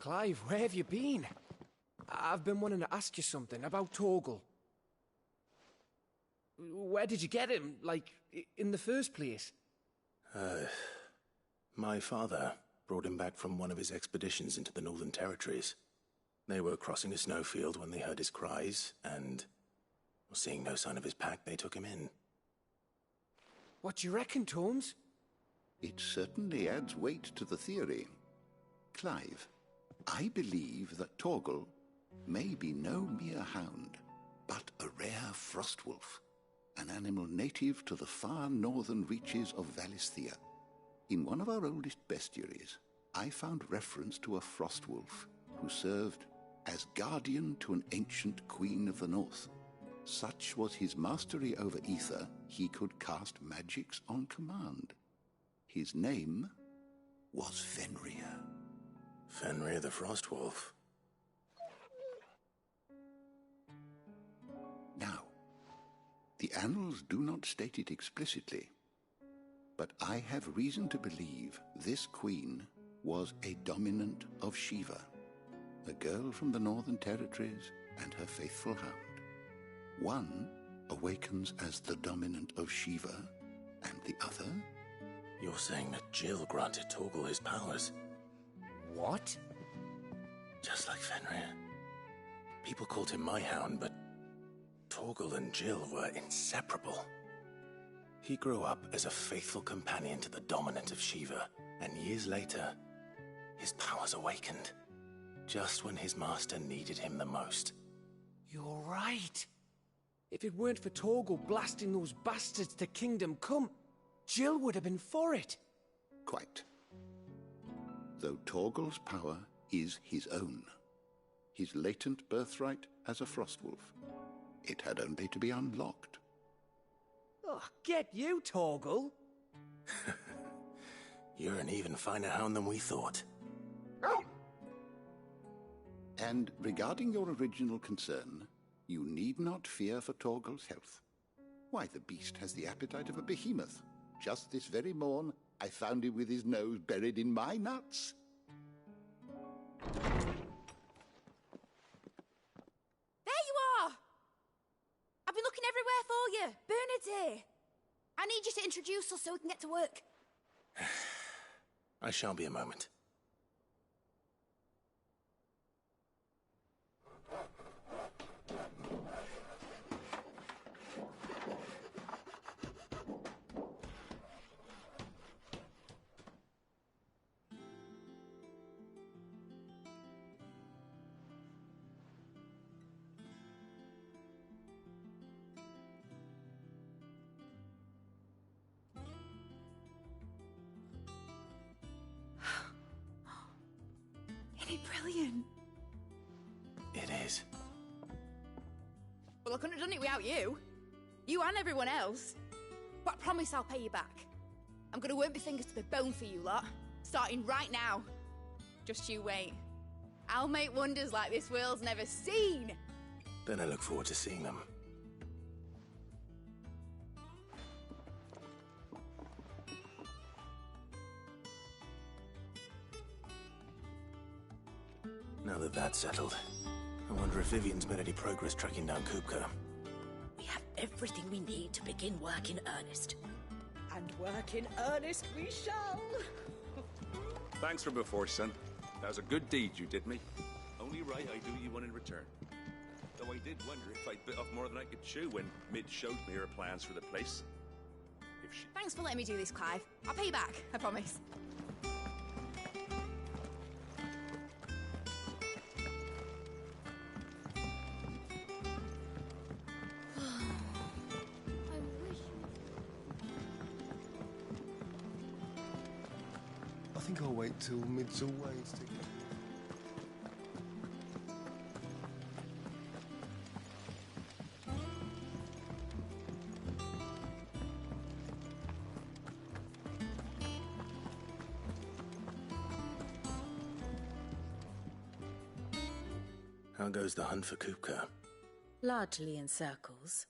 Clive, where have you been? I've been wanting to ask you something about Torgal. Where did you get him, like, in the first place? My father brought him back from one of his expeditions into the Northern Territories. They were crossing a snowfield when they heard his cries, and seeing no sign of his pack, they took him in. What do you reckon, Tomes? It certainly adds weight to the theory. Clive, I believe that Torgal may be no mere hound, but a rare frostwolf, an animal native to the far northern reaches of Valisthea. In one of our oldest bestiaries, I found reference to a frostwolf who served as guardian to an ancient queen of the north. Such was his mastery over ether, he could cast magics on command. His name was Fenrir. Fenrir the Frostwolf. Now, the annals do not state it explicitly, but I have reason to believe this queen was a dominant of Shiva, a girl from the Northern Territories and her faithful hound. One awakens as the dominant of Shiva, and the other... You're saying that Jill granted Torgal his powers? What? Just like Fenrir. People called him my hound, but Torgal and Jill were inseparable. He grew up as a faithful companion to the dominant of Shiva, and years later, his powers awakened, just when his master needed him the most. You're right. If it weren't for Torgal blasting those bastards to Kingdom Come, Jill would have been for it. Quite. Though Torgal's power is his own, his latent birthright as a frostwolf, it had only to be unlocked. Oh, get you, Torgal! You're an even finer hound than we thought. And regarding your original concern, you need not fear for Torgal's health. Why, the beast has the appetite of a behemoth. Just this very morn, I found him with his nose buried in my nuts. There you are! I've been looking everywhere for you. Bernard's here. I need you to introduce us so we can get to work. I shall be a moment. Isn't it brilliant? It is. Well, I couldn't have done it without you. You and everyone else. But I promise I'll pay you back. I'm gonna work my fingers to the bone for you lot, starting right now. Just you wait. I'll make wonders like this world's never seen. Then I look forward to seeing them. Now that that's settled, I wonder if Vivian's made any progress tracking down Kupka. We have everything we need to begin work in earnest. And work in earnest we shall. Thanks from before, son. That was a good deed you did me. Only right I do you one in return. Though I did wonder if I'd bit off more than I could chew when Mid showed me her plans for the place. If she... Thanks for letting me do this, Clive. I'll pay you back, I promise. I think I'll wait till Mid's away to get... How goes the hunt for Kupka? Largely in circles.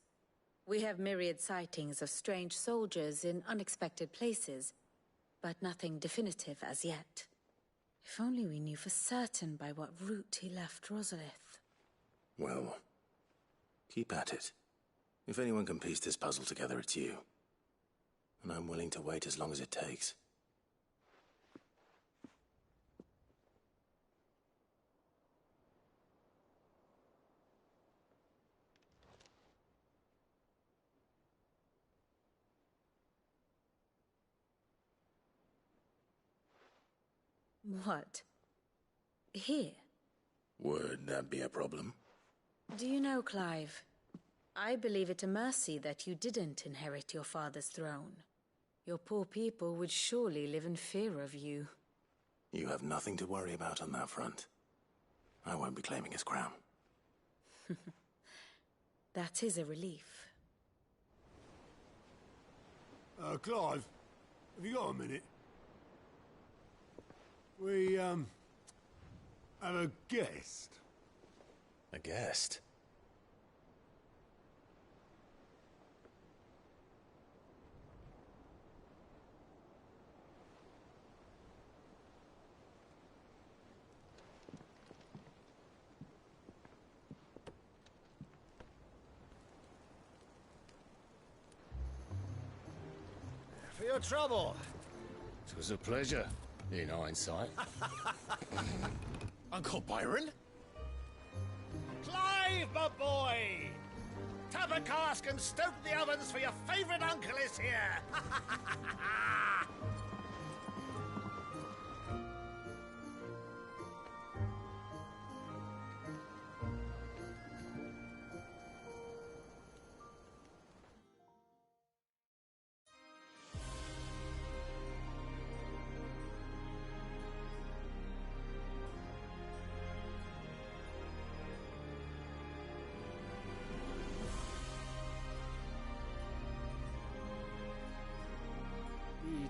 We have myriad sightings of strange soldiers in unexpected places, but nothing definitive as yet. If only we knew for certain by what route he left Rosalith. Well, keep at it. If anyone can piece this puzzle together, it's you. And I'm willing to wait as long as it takes. What? Here? Would that be a problem? Do you know, Clive, I believe it a mercy that you didn't inherit your father's throne. Your poor people would surely live in fear of you. You have nothing to worry about on that front. I won't be claiming his crown. That is a relief. Clive, have you got a minute? We, have a guest. A guest? For your trouble. It was a pleasure, in hindsight. Uncle Byron? Clive, my boy! Tap a cask and stoke the ovens, for your favorite uncle is here!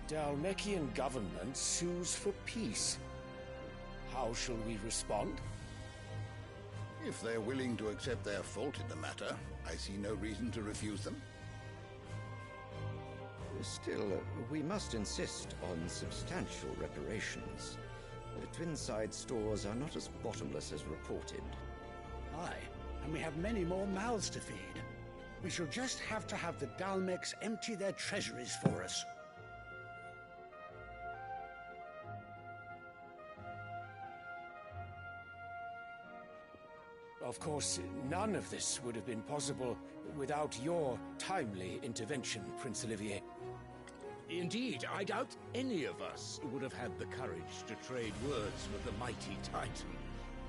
The Dalmekian government sues for peace. How shall we respond? If they're willing to accept their fault in the matter, I see no reason to refuse them. Still, we must insist on substantial reparations. The Twinside stores are not as bottomless as reported. Aye, and we have many more mouths to feed. We shall just have to have the Dalmecs empty their treasuries for us. Of course, none of this would have been possible without your timely intervention, Prince Olivier. Indeed, I doubt any of us would have had the courage to trade words with the mighty Titan,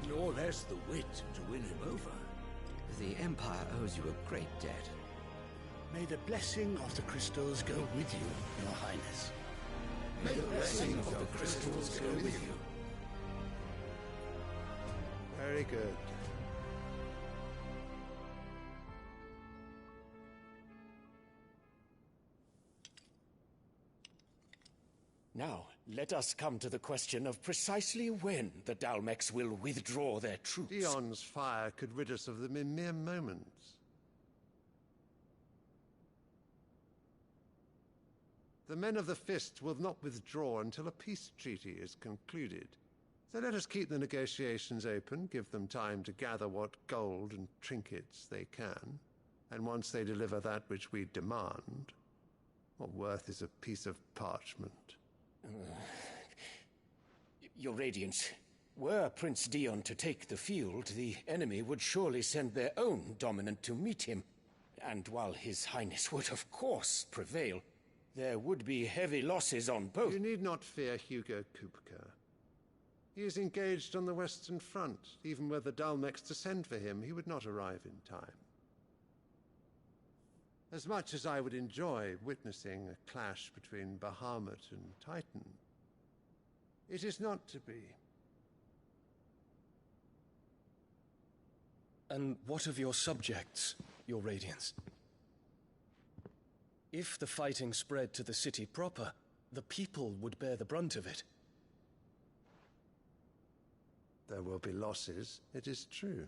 nor less the wit to win him over. The Empire owes you a great debt. May the blessing of the crystals go with you, Your Highness. May the blessing of the crystals go with you. Very good. Now, let us come to the question of precisely when the Dalmecs will withdraw their troops. Dion's fire could rid us of them in mere moments. The men of the Fist will not withdraw until a peace treaty is concluded. So let us keep the negotiations open, give them time to gather what gold and trinkets they can, and once they deliver that which we demand, what worth is a piece of parchment? Your Radiance, were Prince Dion to take the field, the enemy would surely send their own dominant to meet him. And while His Highness would of course prevail, there would be heavy losses on both. You need not fear Hugo Kupka. He is engaged on the Western Front. Even were the Dalmecs to send for him, he would not arrive in time. As much as I would enjoy witnessing a clash between Bahamut and Titan, it is not to be. And what of your subjects, Your Radiance? If the fighting spread to the city proper, the people would bear the brunt of it. There will be losses, it is true.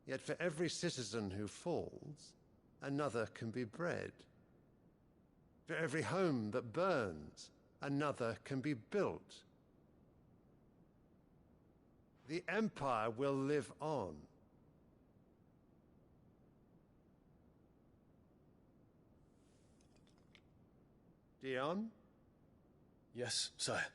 Yet for every citizen who falls, another can be bred. For every home that burns, another can be built. The Empire will live on. Dion? Yes, sire.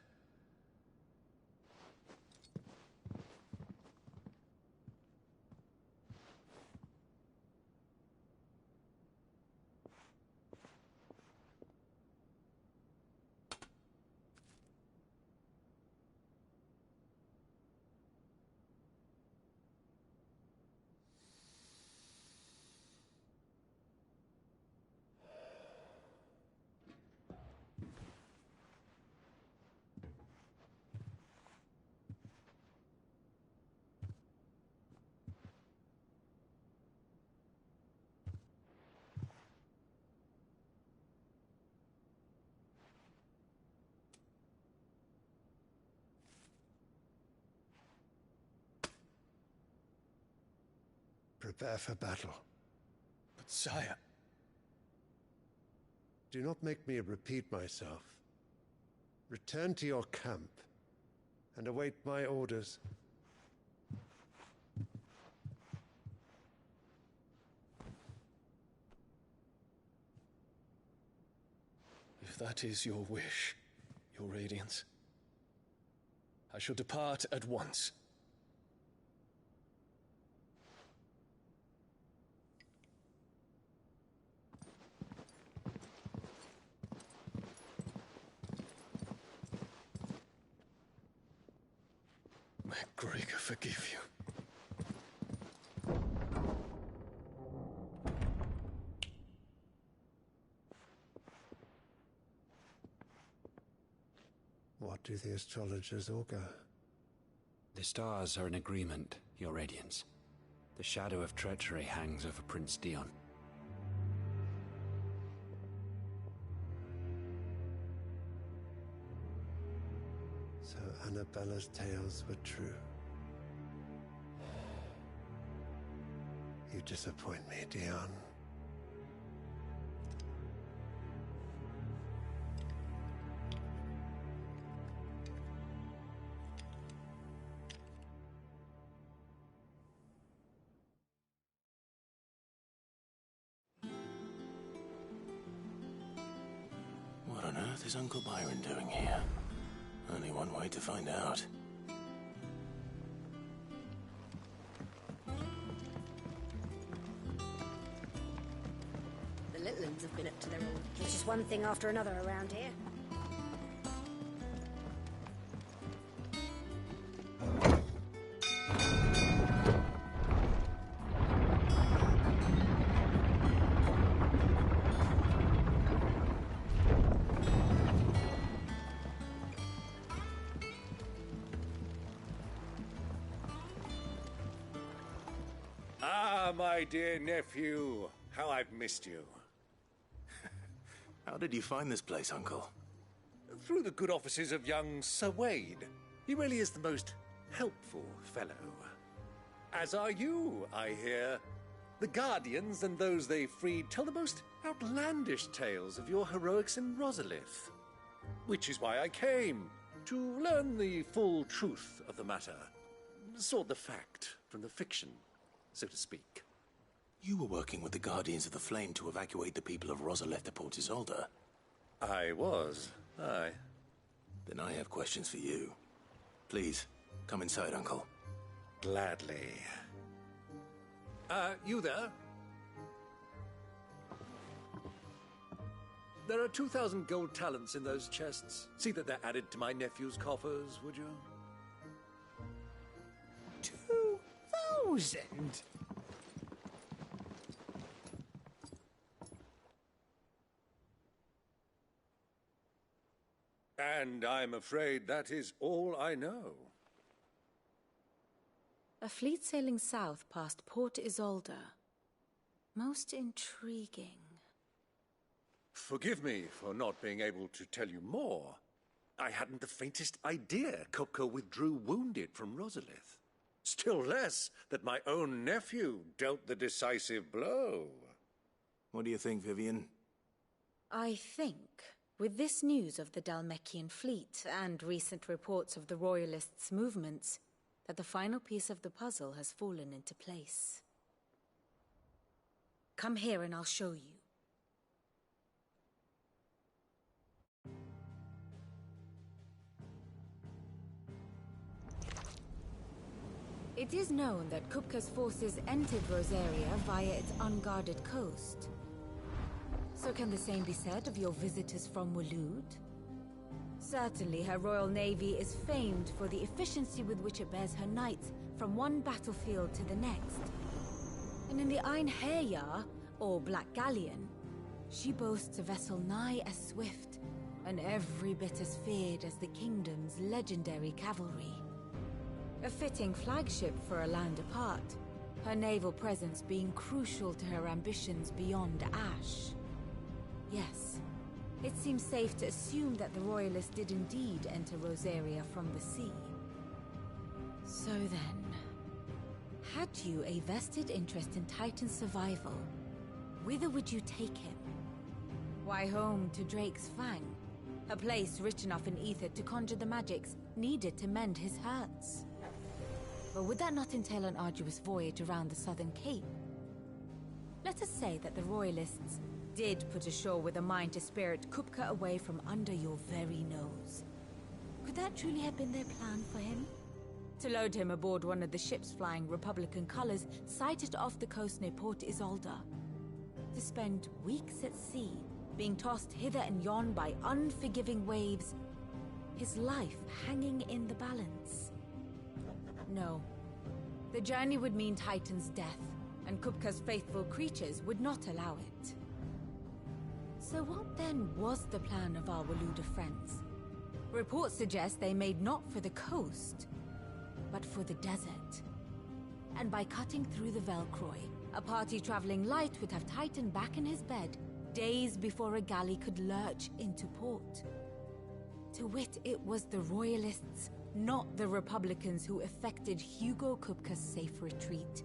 Prepare for battle. But sire... Do not make me repeat myself. Return to your camp and await my orders. If that is your wish, your Radiance, I shall depart at once. May Gregor forgive you. What do the astrologers augur? The stars are in agreement, Your Radiance. The shadow of treachery hangs over Prince Dion. So Annabella's tales were true. You disappoint me, Dion. What on earth is Uncle Byron doing here? Only one way to find out. The little ones have been up to their old. It's just one thing after another around here. Ah, my dear nephew. How I've missed you. How did you find this place, Uncle? Through the good offices of young Sir Wade. He really is the most helpful fellow. As are you, I hear. The Guardians and those they freed tell the most outlandish tales of your heroics in Rosalith. Which is why I came, to learn the full truth of the matter. Sort the fact from the fiction, so to speak. You were working with the Guardians of the Flame to evacuate the people of Rosalith to Port Isolde. I was, aye. Then I have questions for you. Please, come inside, Uncle. Gladly. You there? There are 2,000 gold talents in those chests. See that they're added to my nephew's coffers, would you? 2,000? And I'm afraid that is all I know. A fleet sailing south past Port Isolde. Most intriguing. Forgive me for not being able to tell you more. I hadn't the faintest idea Kopko withdrew wounded from Rosalith. Still less that my own nephew dealt the decisive blow. What do you think, Vivian? I think With this news of the Dalmekian fleet and recent reports of the Royalists' movements, that the final piece of the puzzle has fallen into place. Come here and I'll show you. It is known that Kupka's forces entered Rosaria via its unguarded coast. So can the same be said of your visitors from Waloed? Certainly her Royal Navy is famed for the efficiency with which it bears her knights from one battlefield to the next. And in the Einherjar, or Black Galleon, she boasts a vessel nigh as swift, and every bit as feared as the kingdom's legendary cavalry. A fitting flagship for a land apart, her naval presence being crucial to her ambitions beyond Ash. Yes, it seems safe to assume that the Royalists did indeed enter Rosaria from the sea. So then, had you a vested interest in Titan's survival, whither would you take him? Why, home to Drake's Fang, a place rich enough in ether to conjure the magics needed to mend his hurts. But would that not entail an arduous voyage around the southern cape? Let us say that the Royalists did put ashore with a mind to spirit Kupka away from under your very nose. Could that truly have been their plan for him? To load him aboard one of the ships flying Republican colors sighted off the coast near Port Isolde. To spend weeks at sea, being tossed hither and yon by unforgiving waves, his life hanging in the balance. No. The journey would mean Titan's death, and Kupka's faithful creatures would not allow it. So what then was the plan of our Waloed friends? Reports suggest they made not for the coast, but for the desert. And by cutting through the Velcroy, a party traveling light would have Titan back in his bed days before a galley could lurch into port. To wit, it was the Royalists, not the Republicans, who effected Hugo Kupka's safe retreat.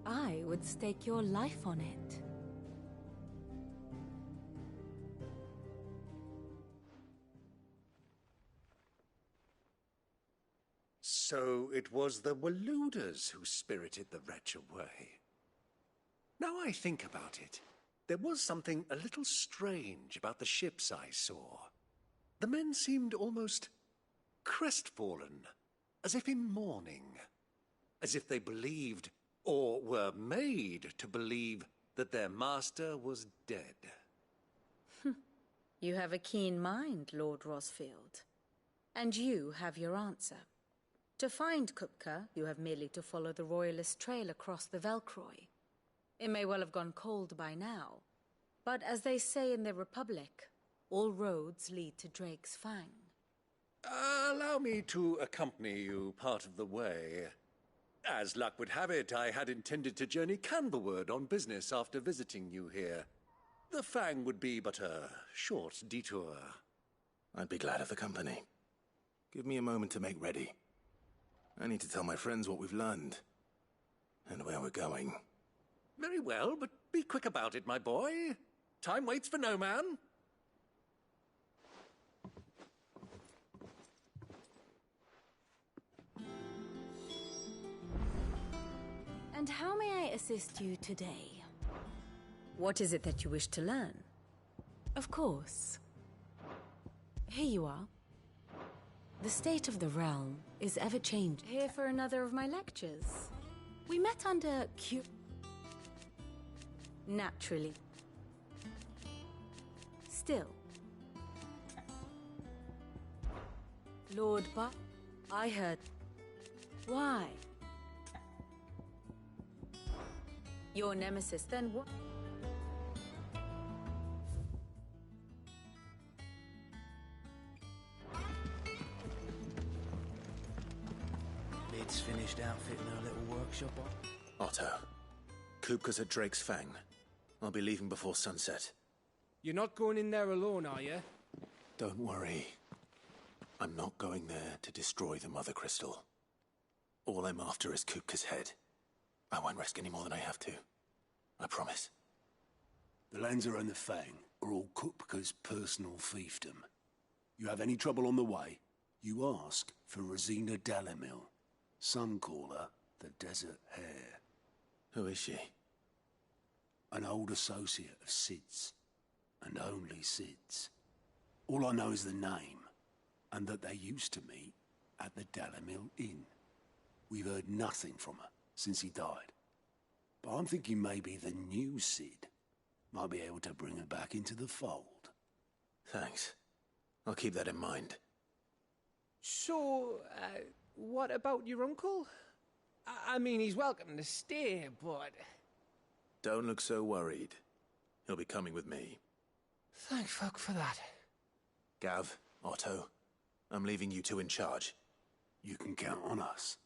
I would stake your life on it. So it was the Waloeders who spirited the wretch away. Now I think about it, there was something a little strange about the ships I saw. The men seemed almost crestfallen, as if in mourning, as if they believed, or were made to believe, that their master was dead. You have a keen mind, Lord Rosfield. And you have your answer. To find Kupka, you have merely to follow the Royalist trail across the Velcroy. It may well have gone cold by now, but as they say in the Republic, all roads lead to Drake's Fang. Allow me to accompany you part of the way. As luck would have it, I had intended to journey Canberward on business after visiting you here. The Fang would be but a short detour. I'd be glad of the company. Give me a moment to make ready. I need to tell my friends what we've learned, and where we're going. Very well, but be quick about it, my boy. Time waits for no man. And how may I assist you today? What is it that you wish to learn? Of course. Here you are. The state of the realm is ever-changing. Here for another of my lectures. We met under Naturally. Still. Lord I heard. Why? Your nemesis, then what? Lid's finished outfitting her little workshop on. Otto, Kupka's at Drake's Fang. I'll be leaving before sunset. You're not going in there alone, are you? Don't worry. I'm not going there to destroy the Mother Crystal. All I'm after is Kupka's head. I won't risk any more than I have to. I promise. The Lancer and the Fang, are all Kupka's personal fiefdom. You have any trouble on the way, you ask for Rosina Dalamil. Some call her the Desert Hare. Who is she? An old associate of Sid's, and only Sid's. All I know is the name, and that they used to meet at the Dalamil Inn. We've heard nothing from her since he died. But I'm thinking maybe the new Sid might be able to bring her back into the fold. Thanks. I'll keep that in mind. So, what about your uncle? I mean, he's welcome to stay, but... Don't look so worried. He'll be coming with me. Thank fuck for that. Gav, Otto, I'm leaving you two in charge. You can count on us.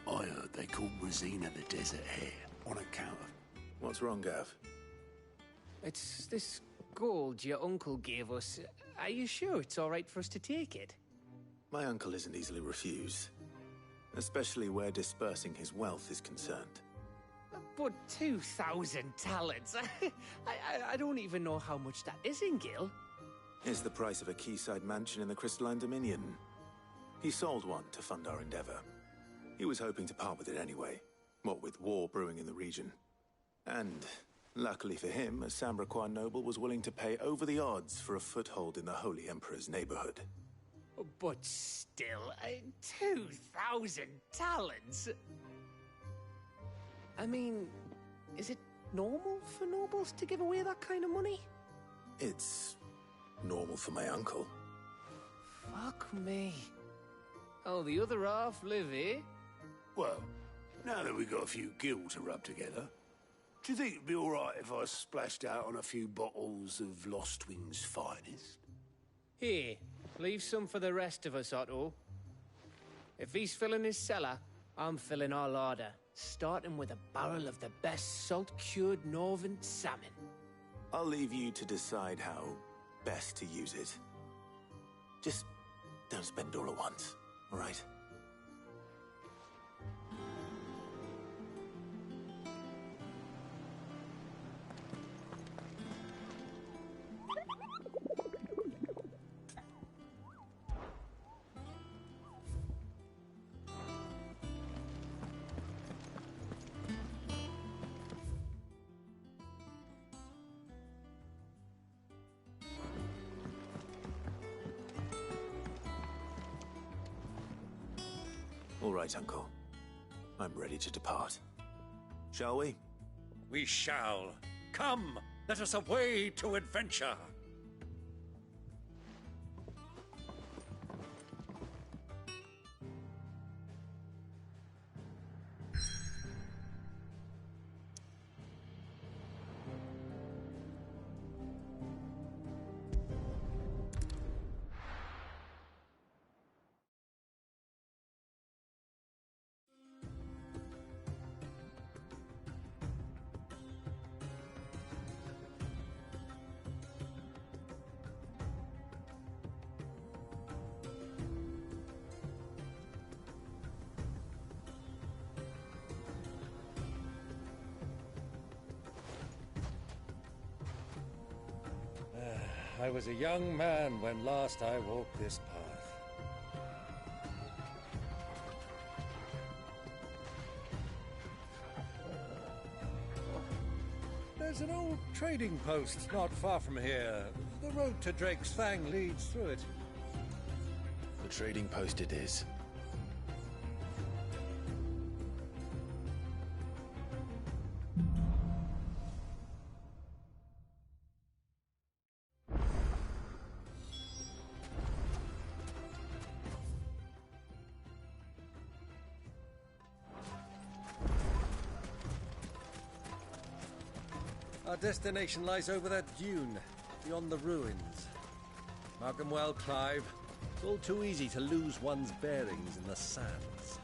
I heard they called Rosina the Desert Hare on account of... What's wrong, Gav? It's this gold your uncle gave us. Are you sure it's all right for us to take it? My uncle isn't easily refused, especially where dispersing his wealth is concerned. But 2,000 talents? I don't even know how much that is in Gil. It's the price of a quayside mansion in the Crystalline Dominion. He sold one to fund our endeavor. He was hoping to part with it anyway, what with war brewing in the region. And, luckily for him, a Sambraquan noble was willing to pay over the odds for a foothold in the Holy Emperor's neighborhood. But still, 2,000 talents? I mean, is it normal for nobles to give away that kind of money? It's normal for my uncle. Fuck me. Oh, the other half live here? Well, now that we've got a few gil to rub together, do you think it'd be all right if I splashed out on a few bottles of Lost Wing's finest? Here, leave some for the rest of us, Otto. If he's filling his cellar, I'm filling our larder, starting with a barrel of the best salt-cured northern salmon. I'll leave you to decide how best to use it. Just don't spend all at once, all right? All right, Uncle. I'm ready to depart. Shall we? We shall. Come, let us away to adventure. I was a young man when last I walked this path. There's an old trading post not far from here. The road to Drake's Fang leads through it. The trading post it is. Our destination lies over that dune, beyond the ruins. Mark 'em well, Clive. It's all too easy to lose one's bearings in the sands.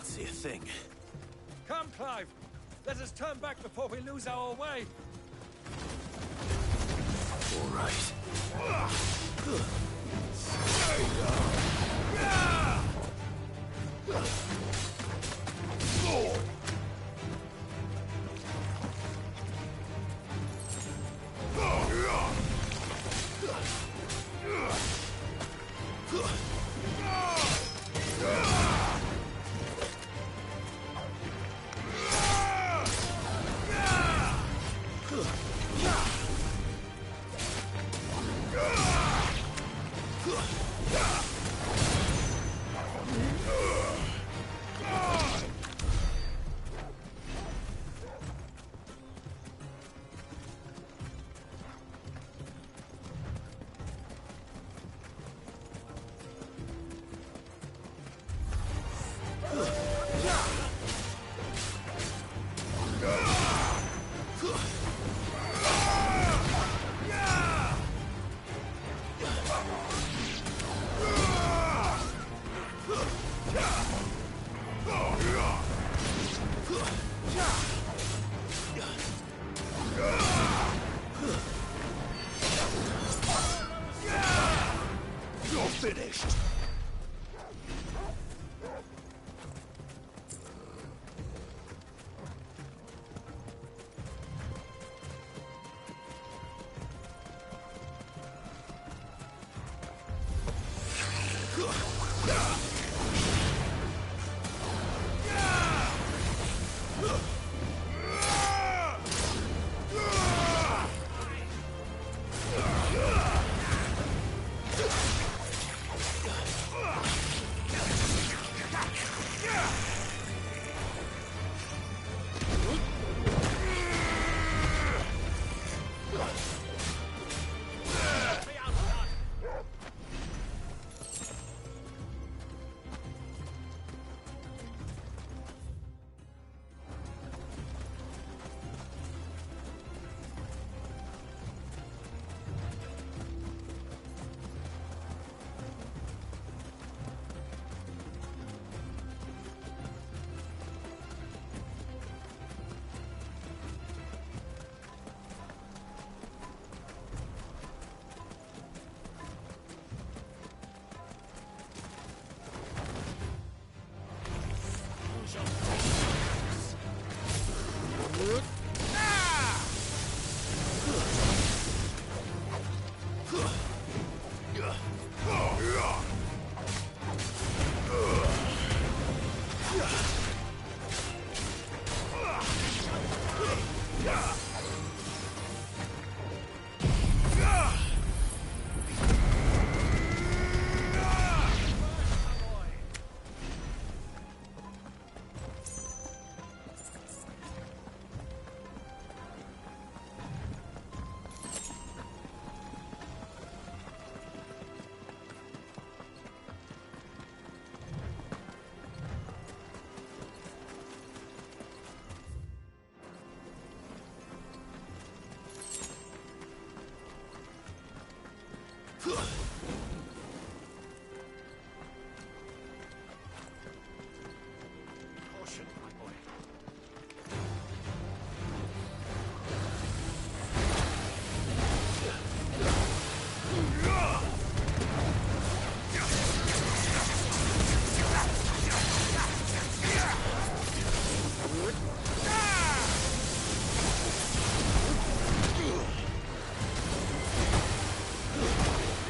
See a thing. Come, Clive! Let us turn back before we lose our way! All right. finished.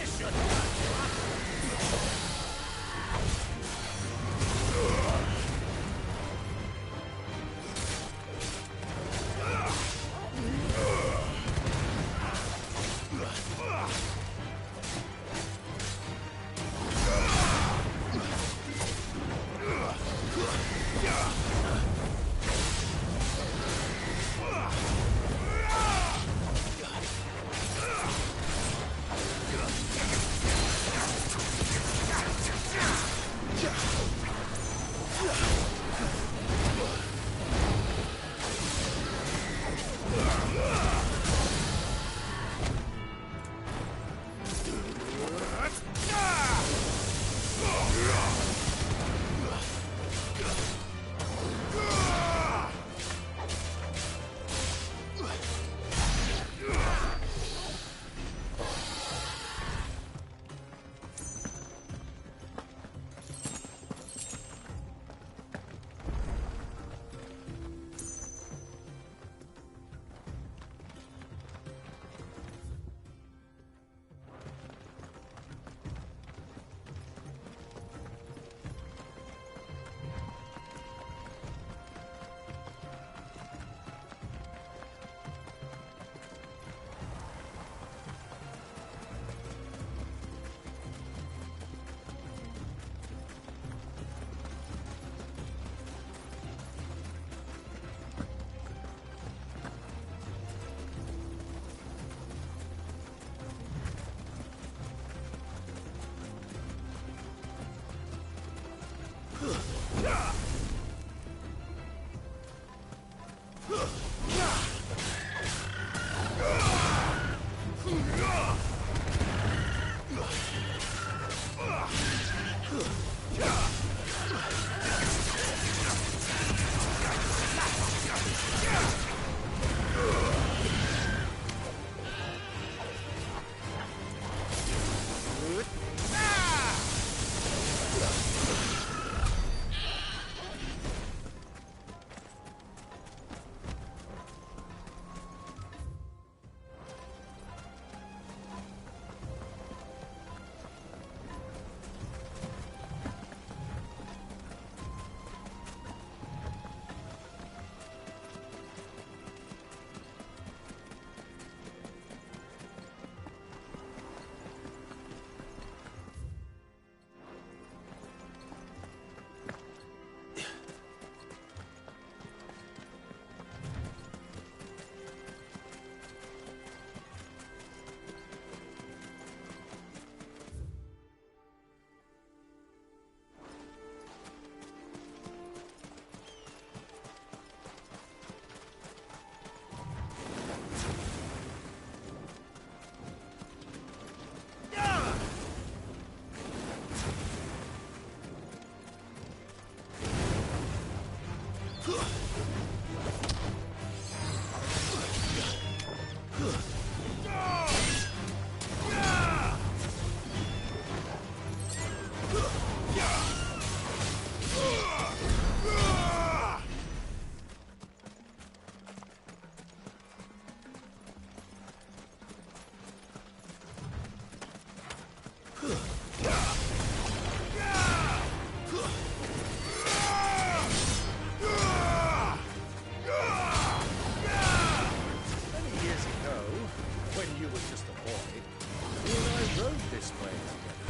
This should display together.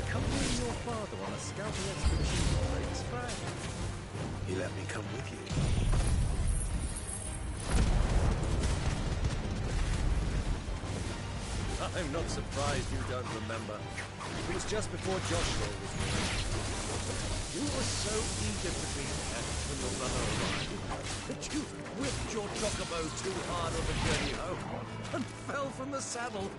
Accompanying your father on a scouting expedition to Drake's Crag. He let me come with you. I'm not surprised you don't remember. It was just before Joshua was born. You were so eager to be there when your brother arrived that you whipped your chocobo too hard on the journey home and fell from the saddle.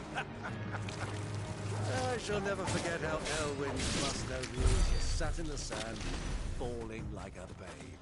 I shall never forget how Elwyn must know you as you sat in the sand, bawling like a babe.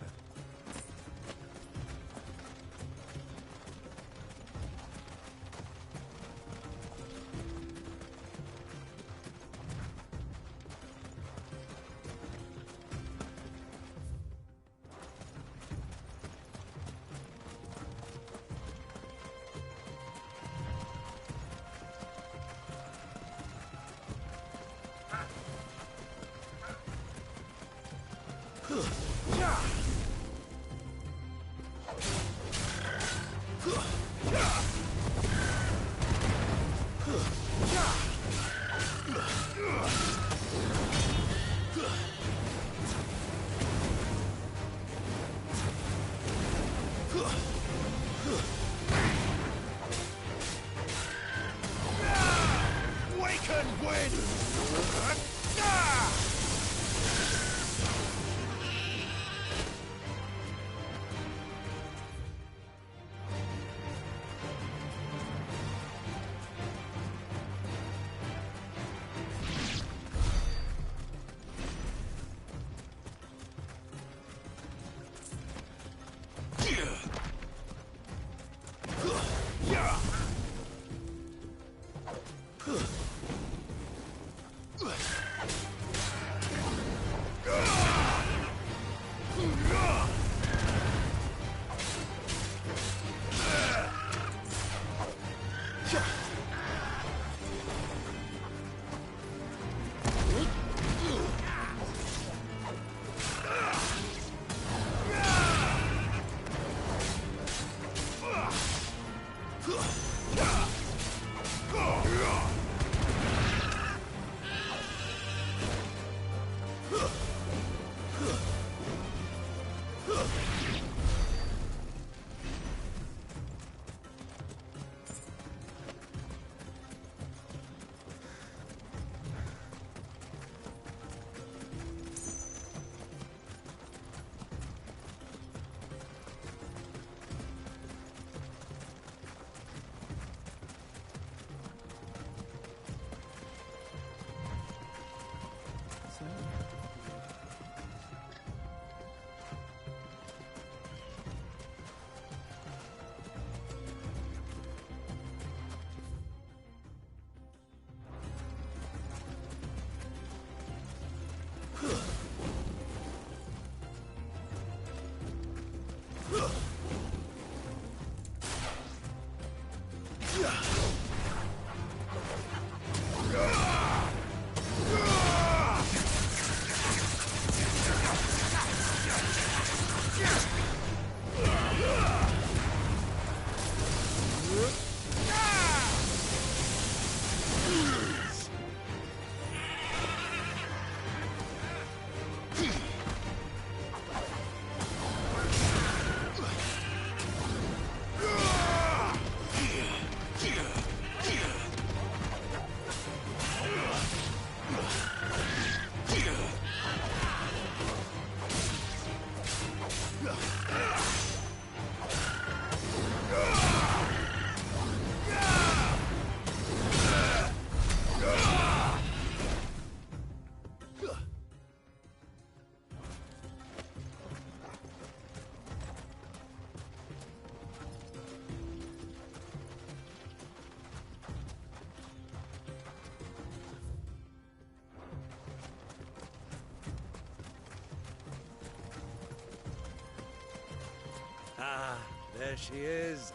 Ah, there she is.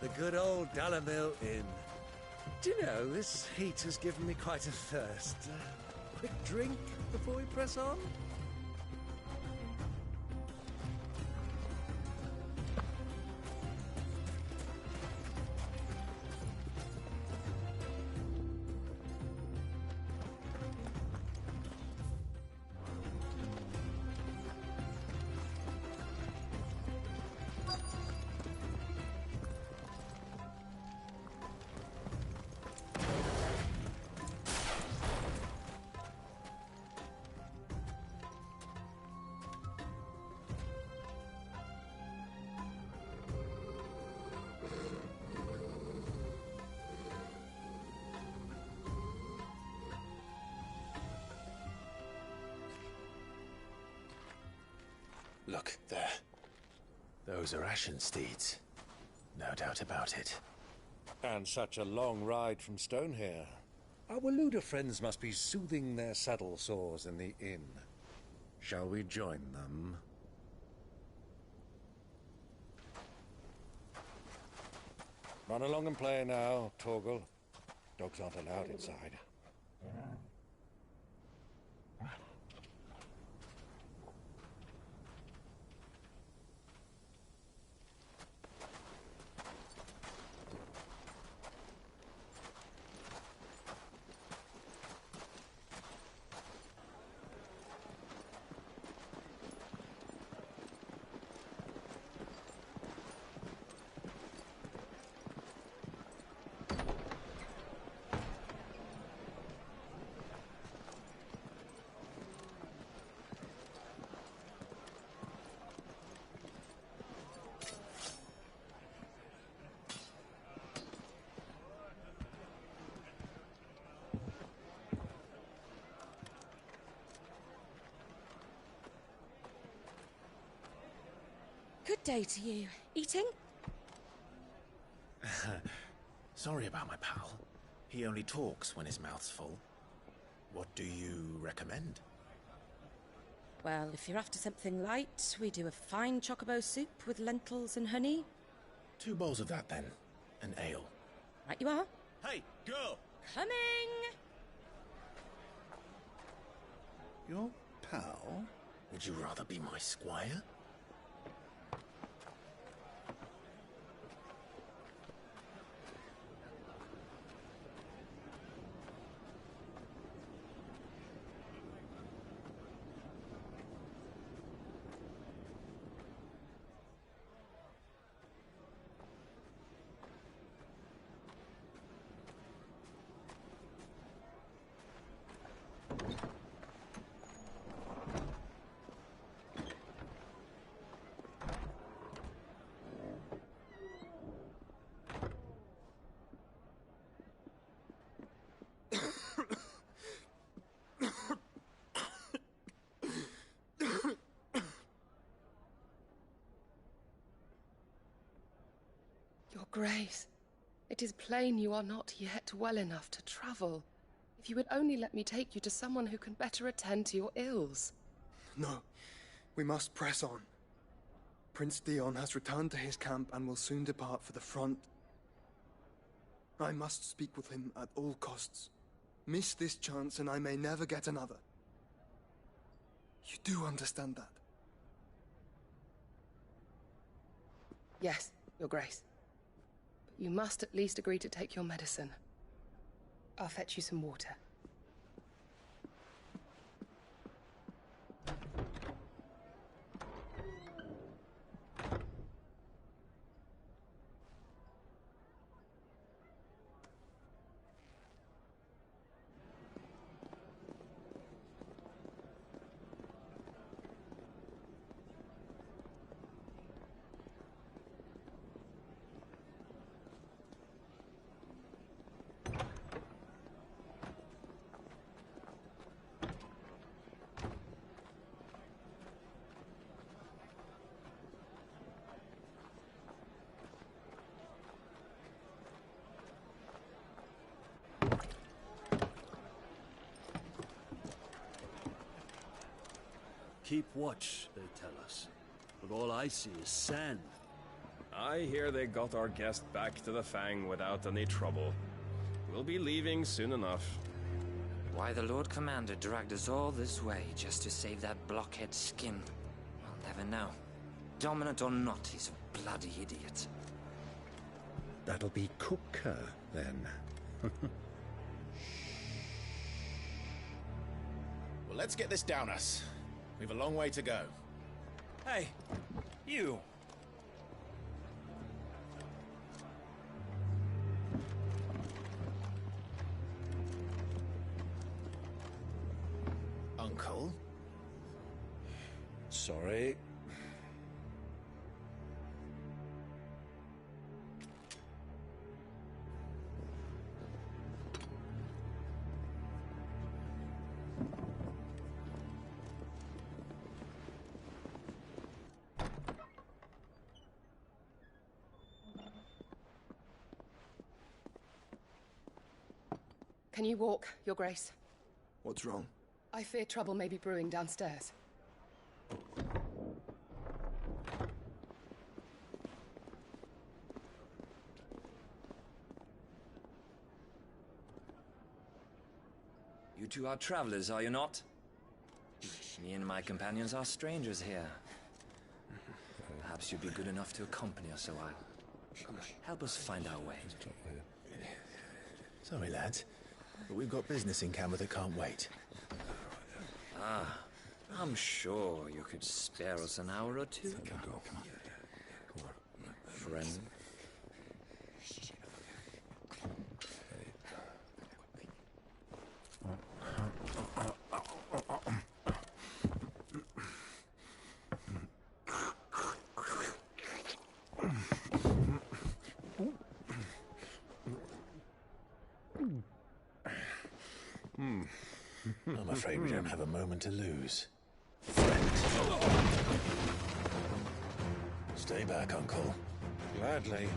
The good old Dalamil Inn. Do you know, this heat has given me quite a thirst. Quick drink before we press on? Look, there. Those are Ashen steeds. No doubt about it. And such a long ride from Stonehair. Our Waluda friends must be soothing their saddle sores in the inn. Shall we join them? Run along and play now, Torgal. Dogs aren't allowed inside. Good day to you. Eating? Sorry about my pal. He only talks when his mouth's full. What do you recommend? Well, if you're after something light, we do a fine chocobo soup with lentils and honey. 2 bowls of that, then. An ale. Right you are. Hey, girl! Coming! Your pal? Would you rather be my squire? Your Grace, it is plain you are not yet well enough to travel. If you would only let me take you to someone who can better attend to your ills. No, we must press on. Prince Dion has returned to his camp and will soon depart for the front. I must speak with him at all costs. Miss this chance and I may never get another. You do understand that? Yes, Your Grace. But you must at least agree to take your medicine. I'll fetch you some water. Keep watch, they tell us. But all I see is sand. I hear they got our guest back to the Fang without any trouble. We'll be leaving soon enough. Why the Lord Commander dragged us all this way just to save that blockhead skin, I'll never know. Dominant or not, he's a bloody idiot. That'll be Kupka, then. Well, let's get this down us. We've a long way to go. Hey, you! Uncle? Sorry. Can you walk, Your Grace? What's wrong? I fear trouble may be brewing downstairs. You two are travelers, are you not? Me and my companions are strangers here. Perhaps you'd be good enough to accompany us a while. Help us find our way. Sorry, lads, but we've got business in camera that can't wait. Ah, I'm sure you could spare us an hour or two. Friend. I'm afraid we don't have a moment to lose. Friend. Stay back, Uncle. Gladly.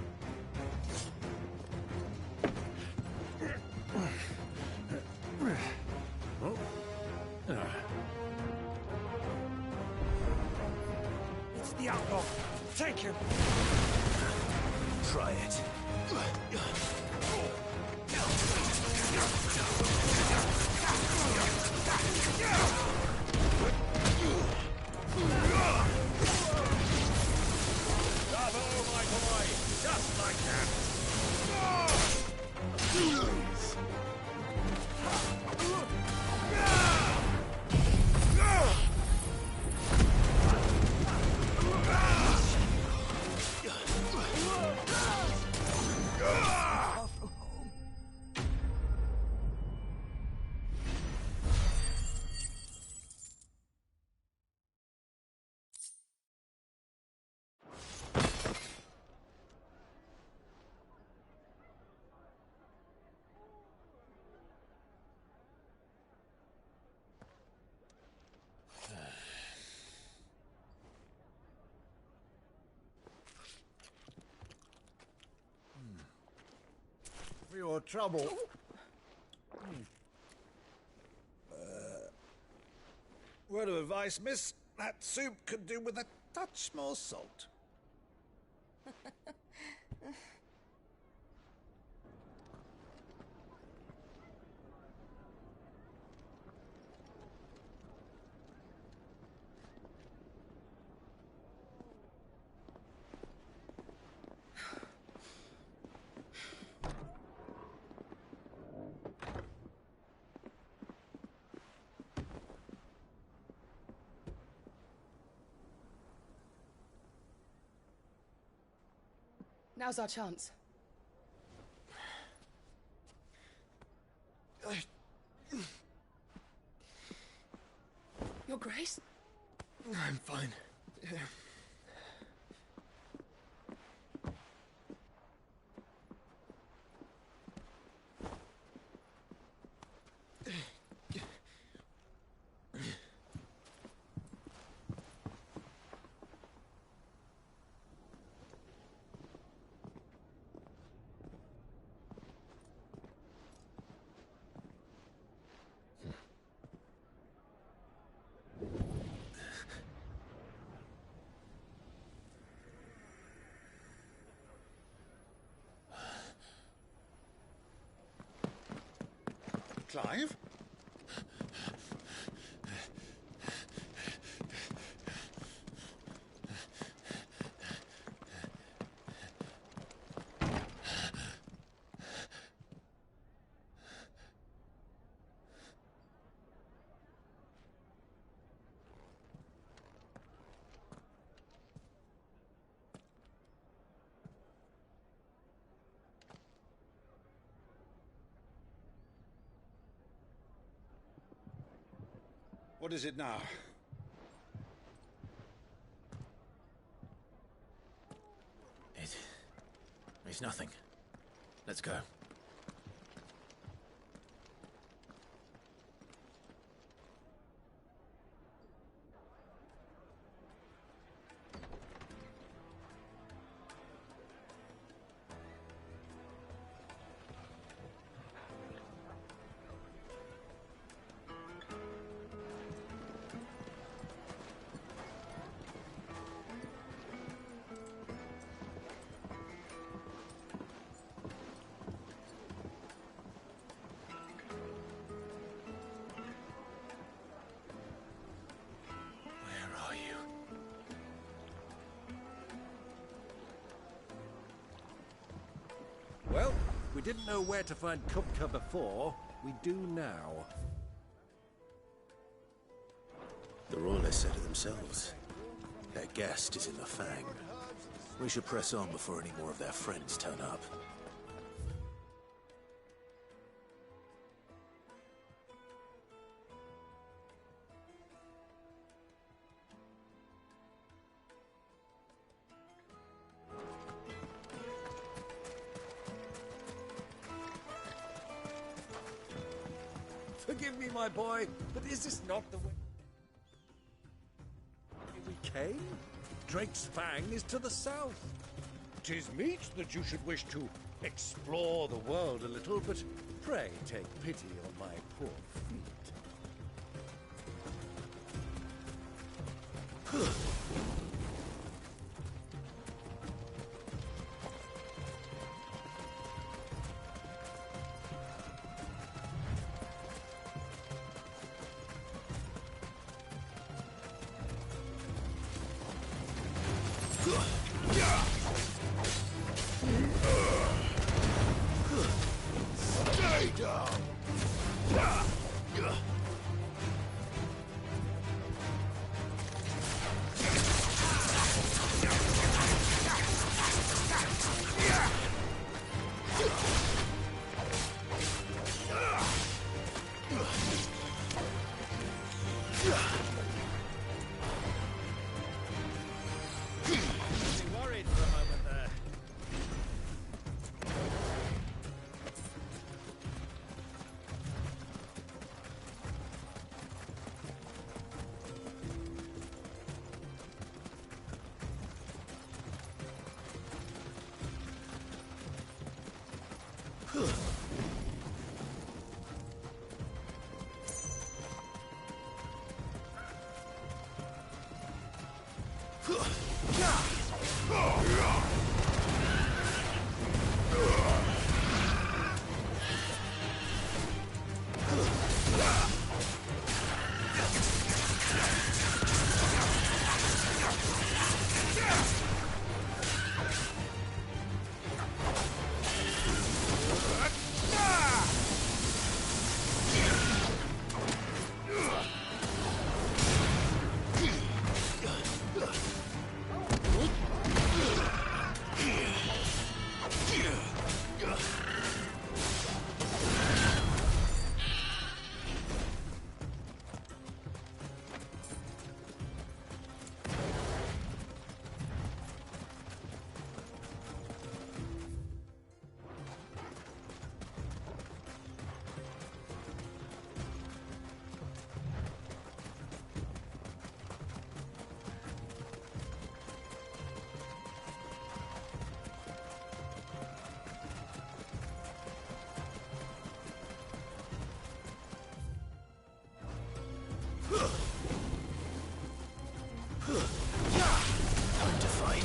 It's the outlaw. Take him. Try it. Bravo, my boy! Just like that! For your trouble. Word of advice, miss. That soup could do with a touch more salt. Now's our chance. Your Grace? I'm fine. Clive? What is it now? It's nothing. Let's go. we didn't know where to find Kupka before, we do now. The Royalists said it themselves. Their guest is in the Fang. We should press on before any more of their friends turn up. Forgive me, my boy, but is this not the way we came? Drake's Fang is to the south. 'Tis meet that you should wish to explore the world a little, but pray take pity on my poor feet. Stay down! Worried for a moment there. Time to fight.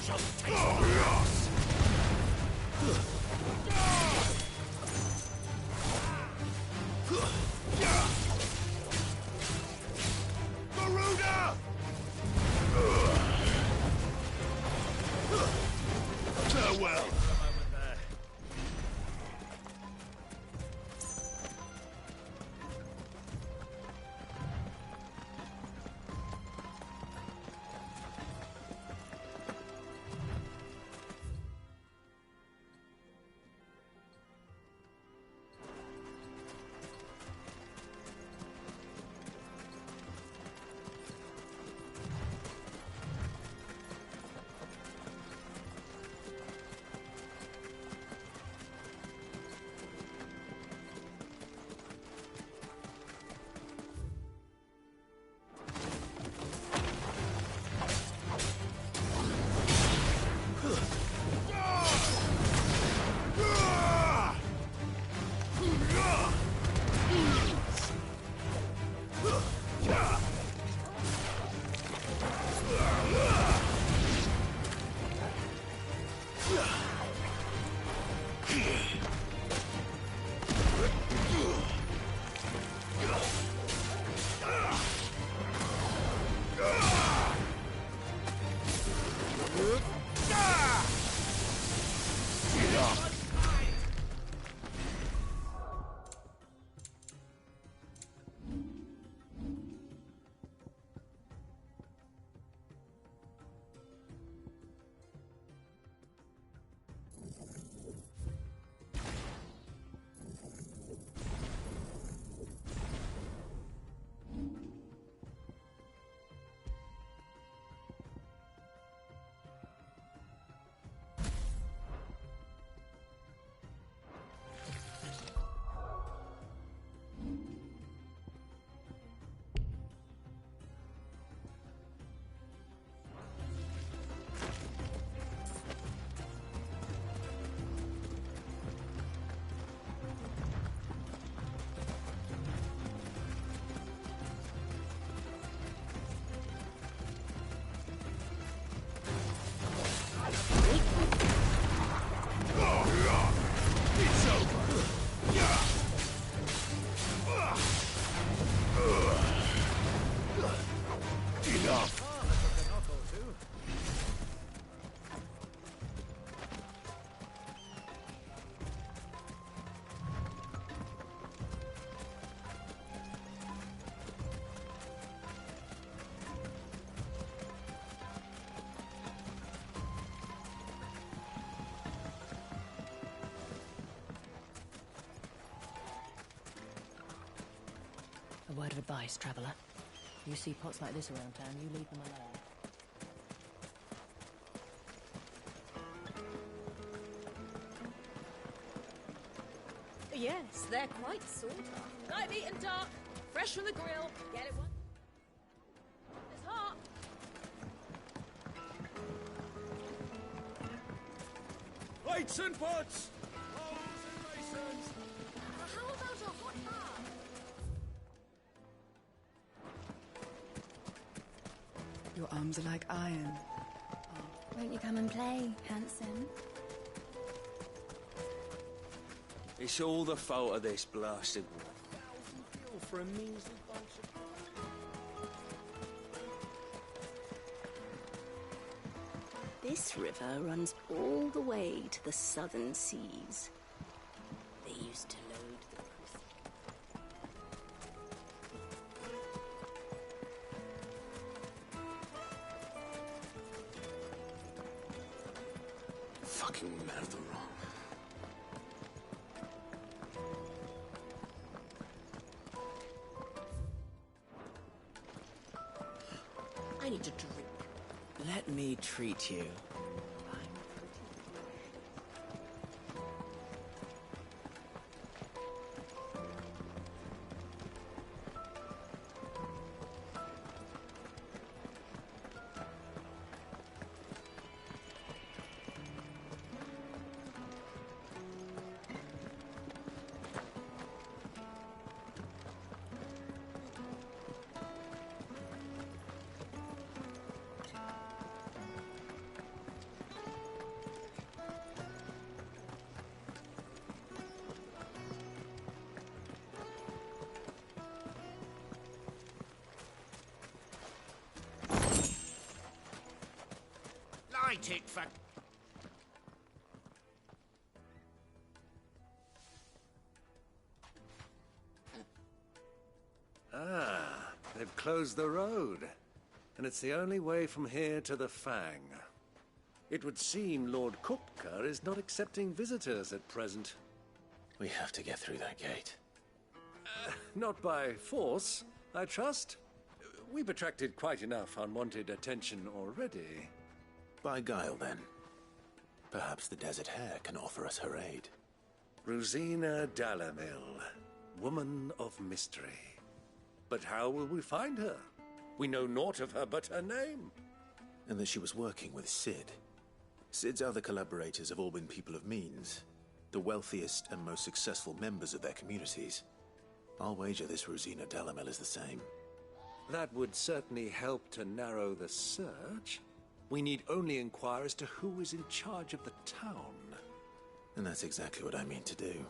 shall taste grass! Garuda! Farewell! A word of advice, traveller. You see pots like this around town, you leave them alone. Yes, they're quite sort of. I've eaten dark, fresh from the grill. Get it one? It's hot. Plates and pots! Rolls and raisins! How about a hot bath? Your arms are like iron. Won't you come and play, handsome? It's all the fault of this blasted war. Fuel for a measly bunch of... This river runs all the way to the southern seas. They used to load the Fucking men of the wrong. I need a drink. Let me treat you. fight it for... Ah, they've closed the road. And it's the only way from here to the Fang. It would seem Lord Kupka is not accepting visitors at present. We have to get through that gate. Not by force, I trust. We've attracted quite enough unwanted attention already. By guile, then. Perhaps the Desert Hare can offer us her aid. Rosina Dalamil, woman of mystery. But how will we find her? We know naught of her but her name. And that she was working with Cid. Cid's other collaborators have all been people of means, the wealthiest and most successful members of their communities. I'll wager this Rosina Dalamil is the same. That would certainly help to narrow the search. We need only inquire as to who is in charge of the town. And that's exactly what I mean to do.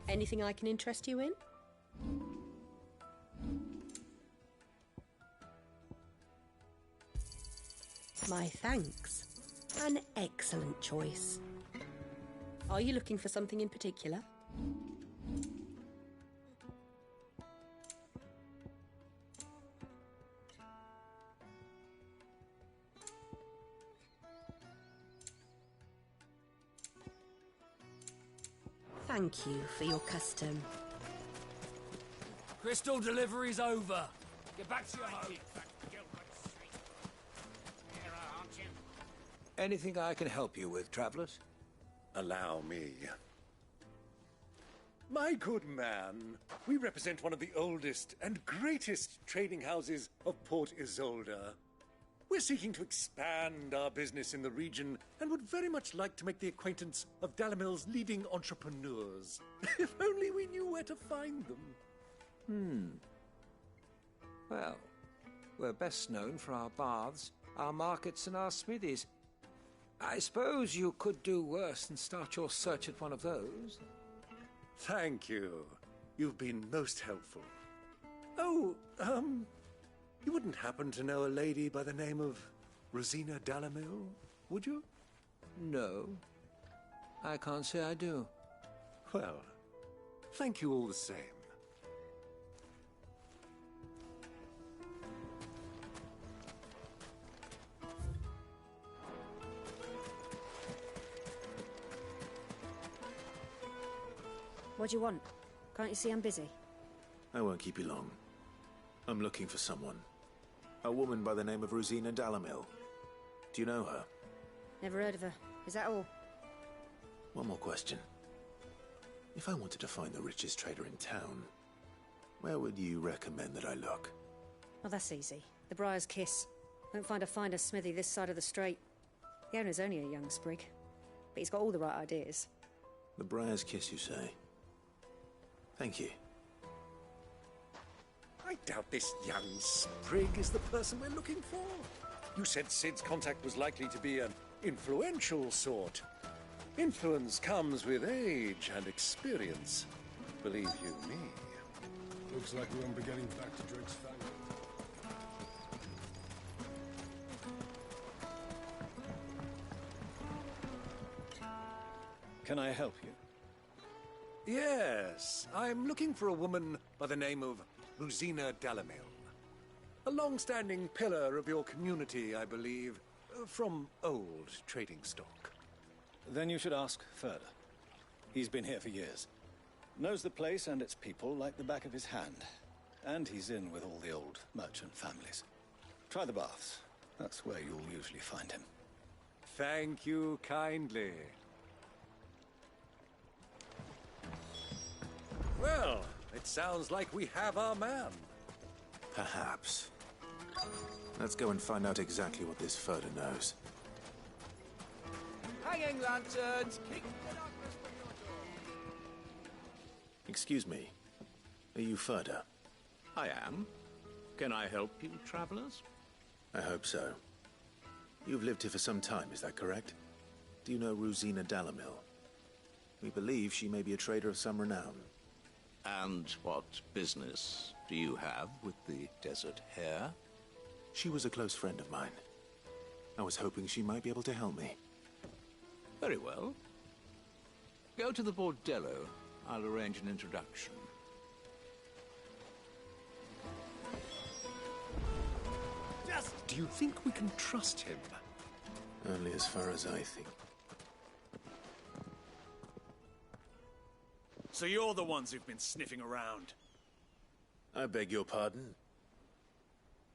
Anything I can interest you in? My thanks. An excellent choice. Are you looking for something in particular? Thank you for your custom. Crystal delivery's over. Get back to your home. Anything I can help you with, travelers? Allow me. My good man, we represent one of the oldest and greatest trading houses of Port Isolde. We're seeking to expand our business in the region and would very much like to make the acquaintance of Dalamil's leading entrepreneurs. If only we knew where to find them. Well, we're best known for our baths, our markets, and our smithies. I suppose you could do worse than start your search at one of those. Thank you. You've been most helpful. Oh, you wouldn't happen to know a lady by the name of Rosina Dalamil, would you? No. I can't say I do. Well, thank you all the same. What do you want? Can't you see I'm busy? I won't keep you long. I'm looking for someone. A woman by the name of Rosina Dalamil. Do you know her? Never heard of her. Is that all? One more question. If I wanted to find the richest trader in town, where would you recommend that I look? Oh, that's easy. The Briar's Kiss. Won't find a finer smithy this side of the strait. The owner's only a young sprig, but he's got all the right ideas. The Briar's Kiss, you say? Thank you. I doubt this young sprig is the person we're looking for. You said Cid's contact was likely to be an influential sort. Influence comes with age and experience. Believe you me. Looks like we won't be getting back to Drake's Fang. Can I help you? Yes, I'm looking for a woman by the name of Rosina Dalamil. A long-standing pillar of your community, I believe, from old trading stock. Then you should ask further. He's been here for years. Knows the place and its people like the back of his hand. And he's in with all the old merchant families. Try the baths. That's where you'll usually find him. Thank you kindly. Well, I It sounds like we have our man. Perhaps. Let's go and find out exactly what this Furder knows. Hanging lanterns! Keep the darkness from your door! Excuse me. Are you Furder? I am. Can I help you, travelers? I hope so. You've lived here for some time, is that correct? Do you know Rosina Dalamil? We believe she may be a trader of some renown. And what business do you have with the Desert Hare? She was a close friend of mine. I was hoping she might be able to help me. Very well. Go to the bordello. I'll arrange an introduction. Do you think we can trust him? Only as far as I think. So you're the ones who've been sniffing around. I beg your pardon?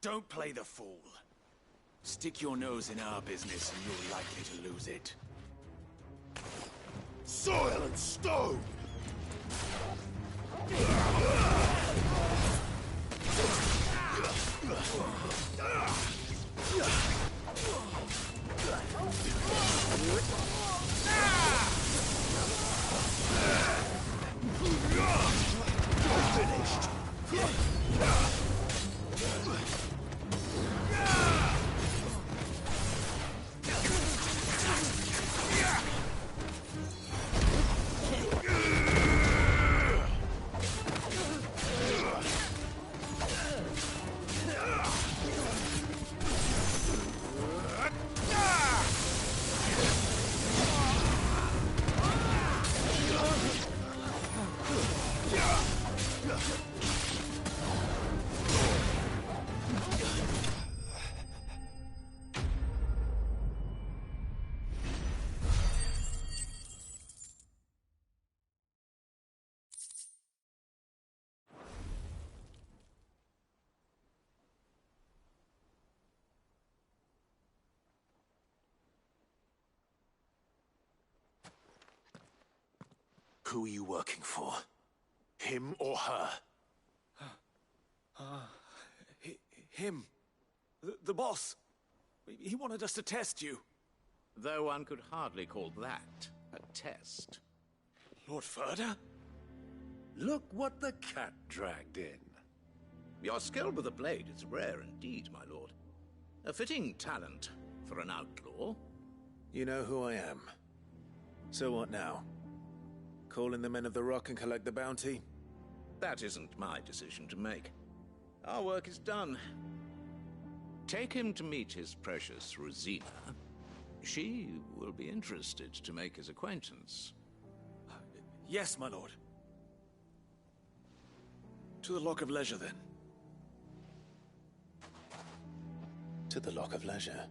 Don't play the fool. Stick your nose in our business and you're likely to lose it. Soil and stone! Finished! Who are you working for? Him or her? Him. The boss. He wanted us to test you. Though one could hardly call that a test. Lord Furder? Look what the cat dragged in. Your skill with the blade is rare indeed, my lord. A fitting talent for an outlaw. You know who I am. So what now? Call in the Men of the Rock and collect the bounty? That isn't my decision to make. Our work is done. Take him to meet his precious Rosina. She will be interested to make his acquaintance. Yes, my lord. To the Lock of Leisure, then. To the Lock of Leisure.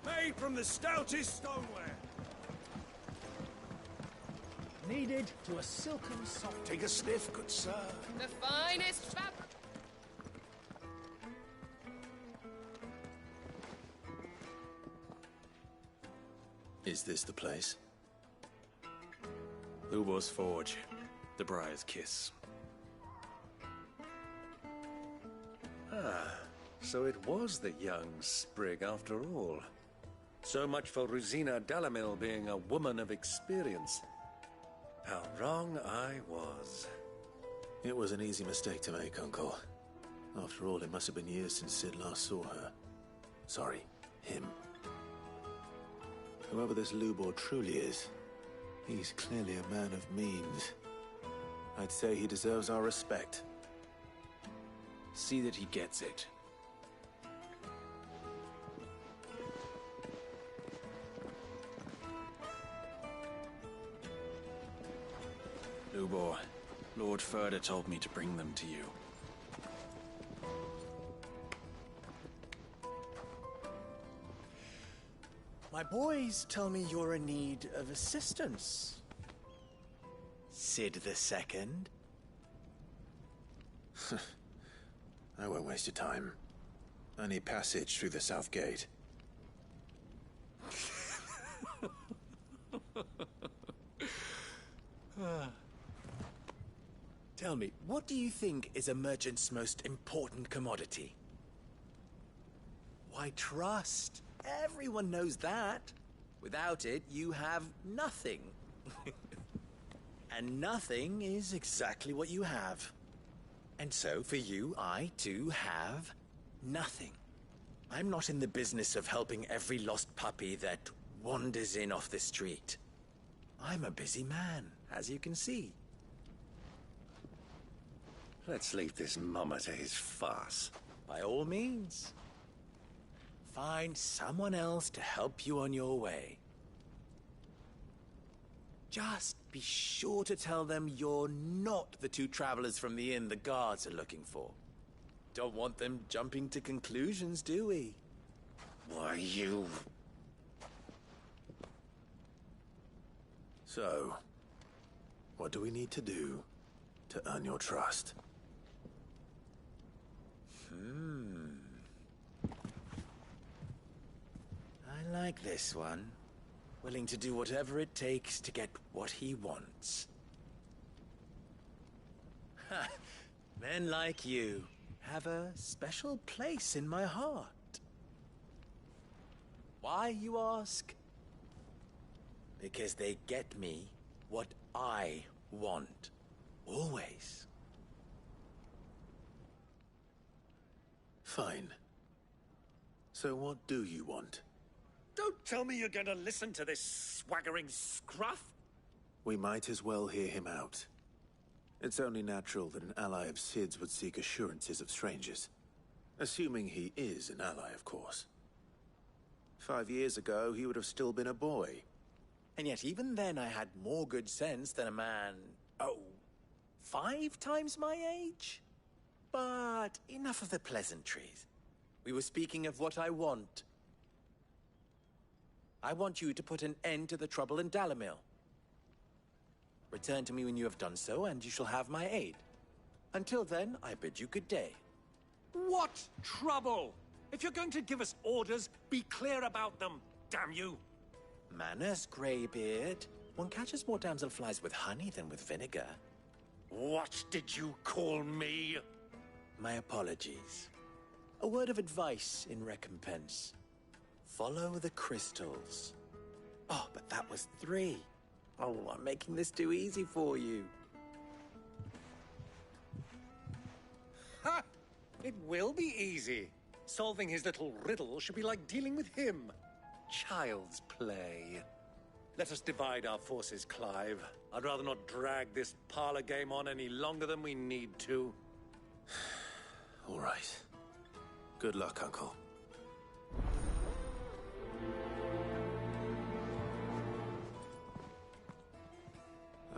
Made from the stoutest stoneware. Kneaded to a silken soft. Take a sniff, good sir. The finest fabric. Is this the place? Lubor's Forge. The Briar's Kiss. Ah, so it was the young sprig after all. So much for Rosina Dalamil being a woman of experience. How wrong I was. It was an easy mistake to make, Uncle. After all, it must have been years since Sid last saw her. Sorry, him. Whoever this Lubor truly is, he's clearly a man of means. I'd say he deserves our respect. See that he gets it. Lubor, Lord Furder told me to bring them to you. My boys tell me you're in need of assistance. Sid the Second? I won't waste your time. Any passage through the south gate? Tell me, what do you think is a merchant's most important commodity? Why, trust. Everyone knows that. Without it, you have nothing. And nothing is exactly what you have. And so, for you, I, too, have nothing. I'm not in the business of helping every lost puppy that wanders in off the street. I'm a busy man, as you can see. Let's leave this mummer to his farce. By all means. Find someone else to help you on your way. Just be sure to tell them you're not the two travelers from the inn the guards are looking for. Don't want them jumping to conclusions, do we? Why, you... So, what do we need to do to earn your trust? I like this one. Willing to do whatever it takes to get what he wants. Ha! Men like you have a special place in my heart. Why, you ask? Because they get me what I want. Always. Fine. So what do you want? Don't tell me you're going to listen to this swaggering scruff! We might as well hear him out. It's only natural that an ally of Sid's would seek assurances of strangers. Assuming he is an ally, of course. 5 years ago, he would have still been a boy. And yet even then I had more good sense than a man, 5 times my age? But enough of the pleasantries. We were speaking of what I want. I want you to put an end to the trouble in Dalamil. Return to me when you have done so, and you shall have my aid. Until then, I bid you good day. What trouble? If you're going to give us orders, be clear about them, damn you! Manners, Greybeard. One catches more damselflies with honey than with vinegar. What did you call me? My apologies. A word of advice in recompense. Follow the crystals. Oh, but that was 3. Oh, I'm making this too easy for you. Ha! It will be easy. Solving his little riddle should be like dealing with him. Child's play. Let us divide our forces, Clive. I'd rather not drag this parlor game on any longer than we need to. All right. Good luck, Uncle.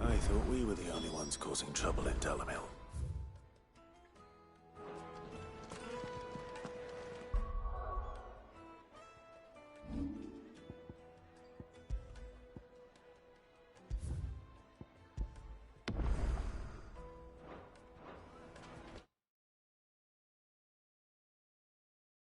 I thought we were the only ones causing trouble in Dalamil.